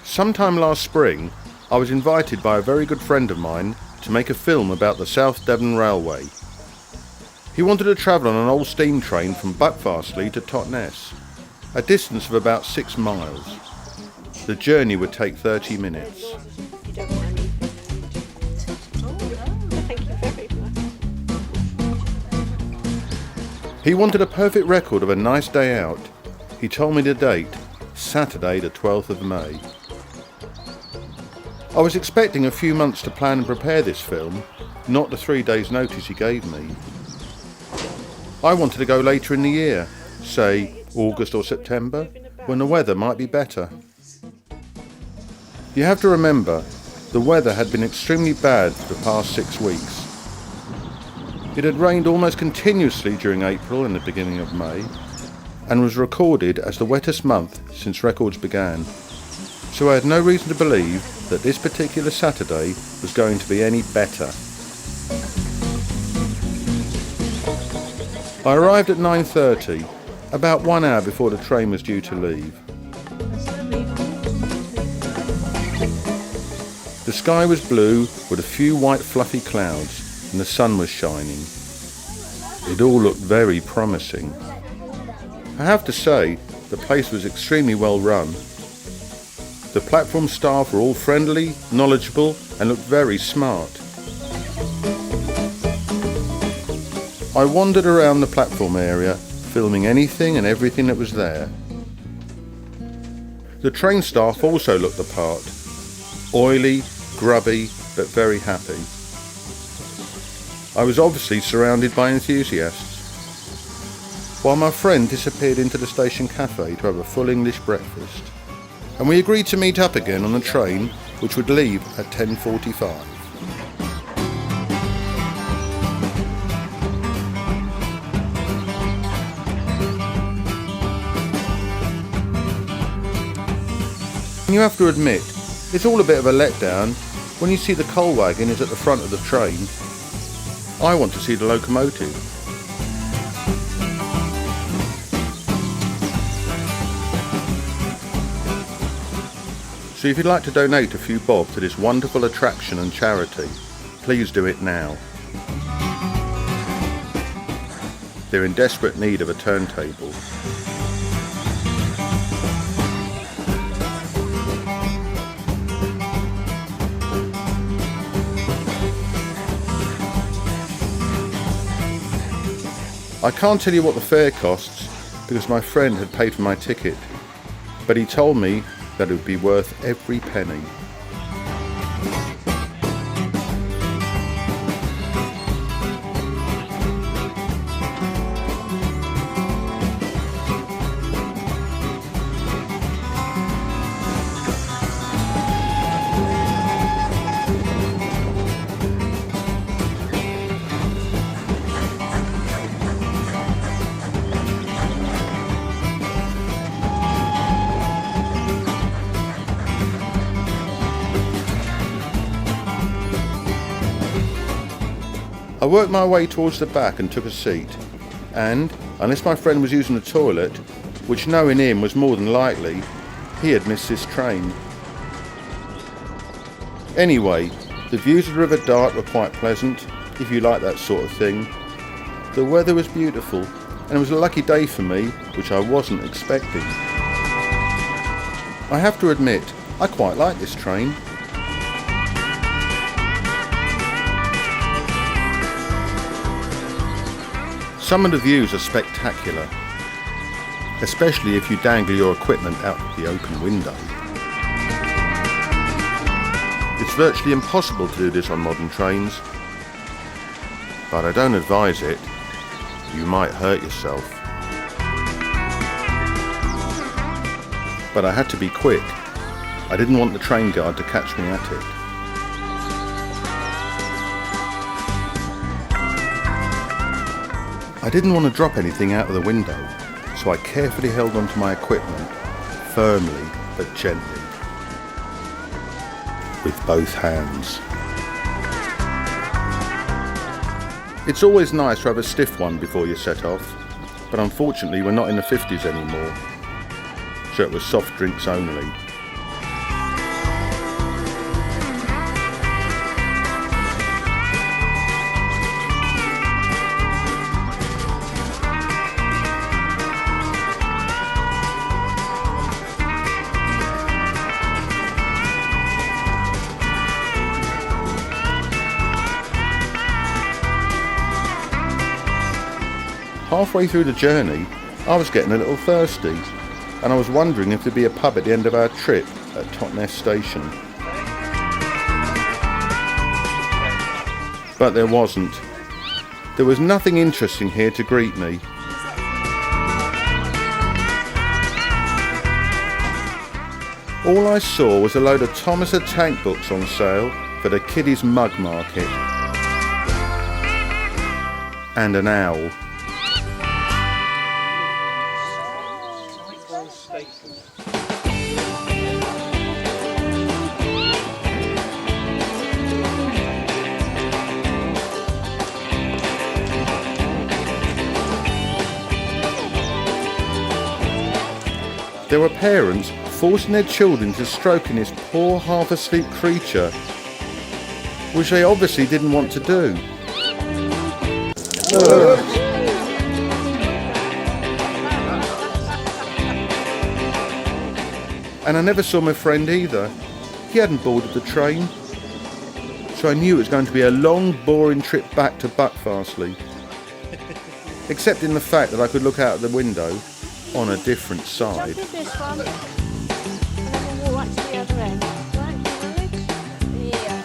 Sometime last spring, I was invited by a very good friend of mine to make a film about the South Devon Railway. He wanted to travel on an old steam train from Buckfastleigh to Totnes, a distance of about 6 miles. The journey would take 30 minutes. He wanted a perfect record of a nice day out. He told me the date, Saturday the 12th of May. I was expecting a few months to plan and prepare this film, not the 3 days notice he gave me. I wanted to go later in the year, say August or September, when the weather might be better. You have to remember, the weather had been extremely bad for the past 6 weeks. It had rained almost continuously during April and the beginning of May, and was recorded as the wettest month since records began. So I had no reason to believe that this particular Saturday was going to be any better. I arrived at 9:30, about 1 hour before the train was due to leave. The sky was blue with a few white fluffy clouds and the sun was shining. It all looked very promising. I have to say, the place was extremely well run. The platform staff were all friendly, knowledgeable, and looked very smart. I wandered around the platform area, filming anything and everything that was there. The train staff also looked the part. Oily, grubby, but very happy. I was obviously surrounded by enthusiasts. While my friend disappeared into the station cafe to have a full English breakfast. And we agreed to meet up again on the train, which would leave at 10:45. You have to admit, it's all a bit of a letdown when you see the coal wagon is at the front of the train. I want to see the locomotive. So if you'd like to donate a few bob to this wonderful attraction and charity, please do it now. They're in desperate need of a turntable. I can't tell you what the fare costs because my friend had paid for my ticket, but he told me that it would be worth every penny. I worked my way towards the back and took a seat, and, unless my friend was using the toilet, which knowing him was more than likely, he had missed this train. Anyway, the views of the River Dart were quite pleasant, if you like that sort of thing. The weather was beautiful, and it was a lucky day for me, which I wasn't expecting. I have to admit, I quite like this train. Some of the views are spectacular, especially if you dangle your equipment out of the open window. It's virtually impossible to do this on modern trains, but I don't advise it. You might hurt yourself. But I had to be quick. I didn't want the train guard to catch me at it. I didn't want to drop anything out of the window, so I carefully held onto my equipment, firmly but gently, with both hands. It's always nice to have a stiff one before you set off, but unfortunately we're not in the 50s anymore, so it was soft drinks only. Halfway through the journey, I was getting a little thirsty, and I was wondering if there'd be a pub at the end of our trip at Totnes Station. But there wasn't. There was nothing interesting here to greet me. All I saw was a load of Thomas the Tank books on sale for the kiddies' mug market. And an owl. There were parents forcing their children to stroking this poor half-asleep creature, which they obviously didn't want to do. And I never saw my friend either. He hadn't boarded the train. So I knew it was going to be a long, boring trip back to Buckfastleigh. Except in the fact that I could look out of the window on a different side. Jump in this one, and then we'll walk to the other end. Right, yeah.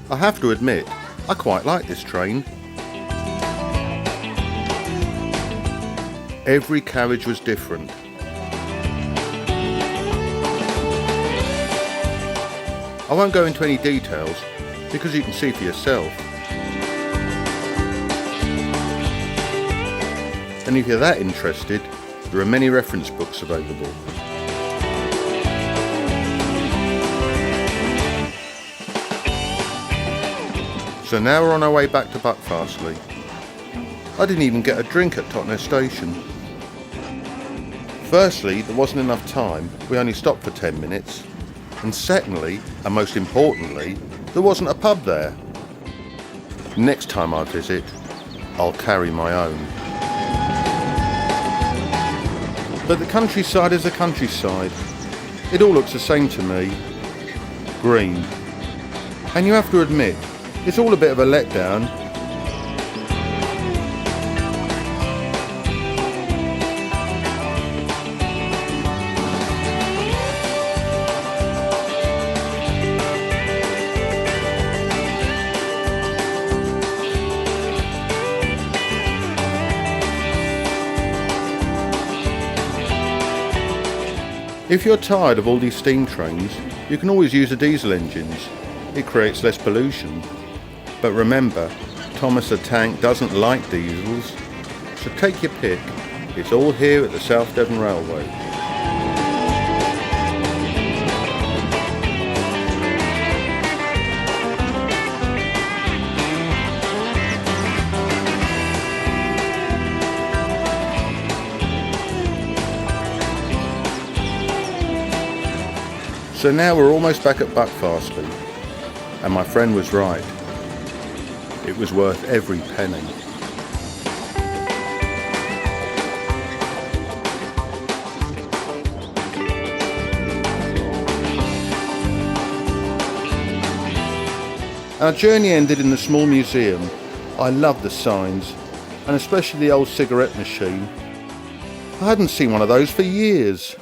I have to admit, I quite like this train. Every carriage was different. I won't go into any details because you can see for yourself. And if you're that interested, there are many reference books available. So now we're on our way back to Buckfastleigh. I didn't even get a drink at Totnes Station. Firstly, there wasn't enough time, we only stopped for 10 minutes. And secondly, and most importantly, there wasn't a pub there. Next time I visit, I'll carry my own. But the countryside is the countryside. It all looks the same to me. Green. And you have to admit, it's all a bit of a letdown. If you're tired of all these steam trains, you can always use the diesel engines. It creates less pollution. But remember, Thomas the Tank doesn't like diesels, so take your pick. It's all here at the South Devon Railway. So now we're almost back at Buckfastleigh, and my friend was right. It was worth every penny. Our journey ended in the small museum. I loved the signs, and especially the old cigarette machine. I hadn't seen one of those for years.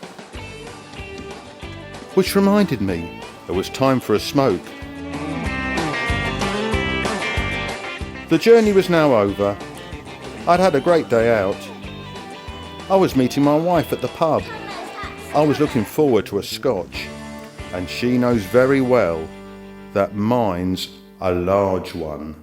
Which reminded me, it was time for a smoke. The journey was now over. I'd had a great day out. I was meeting my wife at the pub. I was looking forward to a scotch, and she knows very well that mine's a large one.